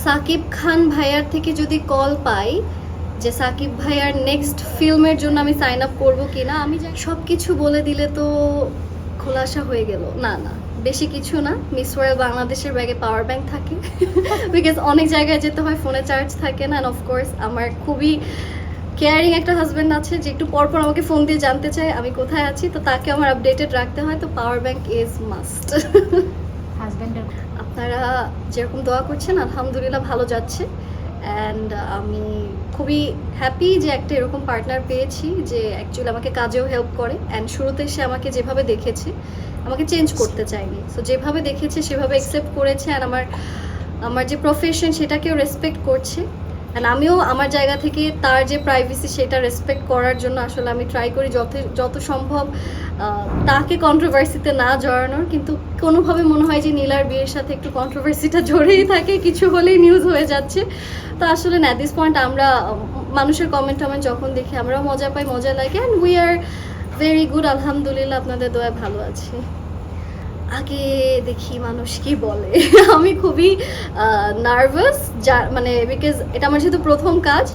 সাকিব খান ভাইয়ার থেকে যদি কল পাই যে সাকিব ভাইয়ার নেক্সট ফিল্মের জন্য আমি সাইন আপ করবো কিনা, আমি সব কিছু বলে দিলে তো খোলাসা হয়ে গেল। না না, বেশি কিছু না। মিস ওয়ার্ল্ড বাংলাদেশের ব্যাগে পাওয়ার ব্যাংক থাকে, বিকজ অনেক জায়গায় যেতে হয়, ফোনে চার্জ থাকে না। অ্যান্ড অফকোর্স আমার খুবই কেয়ারিং একটা হাজব্যান্ড আছে যে একটু পরপর আমাকে ফোন দিয়ে জানতে চায় আমি কোথায় আছি, তো তাকে আমার আপডেটেড রাখতে হয়, তো পাওয়ার ব্যাংক ইজ মাস্ট। হাজবেন্ডের আপনারা যেরকম দোয়া করছেন আলহামদুলিল্লাহ ভালো যাচ্ছে। অ্যান্ড আমি খুবই হ্যাপি যে একটা এরকম পার্টনার পেয়েছি যে অ্যাকচুয়ালি আমাকে কাজেও হেল্প করে। অ্যান্ড শুরুতে সে আমাকে যেভাবে দেখেছে, আমাকে চেঞ্জ করতে চায়নি, সো যেভাবে দেখেছে সেভাবে অ্যাকসেপ্ট করেছে। অ্যান্ড আমার যে প্রফেশন সেটাকেও রেসপেক্ট করছে। অ্যান্ড আমিও আমার জায়গা থেকে তার যে প্রাইভেসি সেটা রেসপেক্ট করার জন্য আসলে আমি ট্রাই করি যত সম্ভব তাকে কন্ট্রোভার্সিতে না জড়ানোর। কিন্তু কোনোভাবে মনে হয় যে নীলার বিয়ের সাথে একটু কন্ট্রোভার্সিটা জড়েই থাকে, কিছু হলেই নিউজ হয়ে যাচ্ছে। তো আসলে না, দিস পয়েন্ট আমরা মানুষের কমেন্ট যখন দেখি আমরাও মজা পাই, মজা লাগে। And we are very good, আলহামদুলিল্লাহ, আপনাদের দয়ায় ভালো আছি। আগে দেখি মানুষ কি বলে। আমি খুবই নার্ভাস, মানে বিকজ এটা আমার যেহেতু প্রথম কাজ,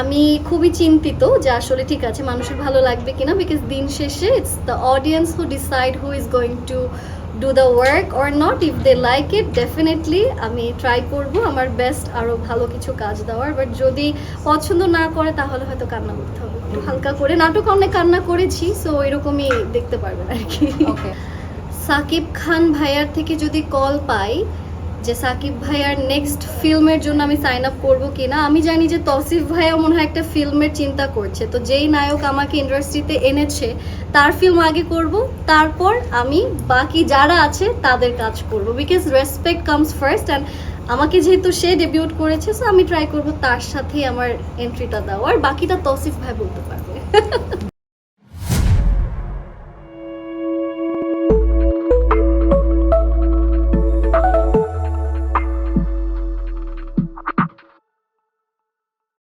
আমি খুবই চিন্তিত যে আসলে ঠিক আছে মানুষের ভালো লাগবে কিনা, বিকজ দিন শেষে it's the audience who decide who is going to do the work or not. If they like it definitely আমি ট্রাই করব আমার বেস্ট আরও ভালো কিছু কাজ দেওয়ার। বাট যদি পছন্দ না করে তাহলে হয়তো কান্না করতে হবে একটু হালকা করে। নাটক অনেক কান্না করেছি, সো এরকমই দেখতে পারবেন আর কি। ওকে, সাকিব খান ভাইয়ার থেকে যদি কল পাই যে সাকিব ভাইয়ার নেক্সট ফিল্মের জন্য আমি সাইন আপ করবো কিনা, আমি জানি যে তৌসিফ ভাইয়া মনে হয় একটা ফিল্মের চিন্তা করছে, তো যেই নায়ক আমাকে ইন্ডাস্ট্রিতে এনেছে তার ফিল্ম আগে করব, তারপর আমি বাকি যারা আছে তাদের কাজ করব, because respect comes first. And আমাকে যেহেতু সে ডেবিউট করেছে, সো আমি ট্রাই করব তার সাথেই আমার এন্ট্রিটা দেওয়ার, বাকিটা তৌসিফ ভাই বলতে পারবে।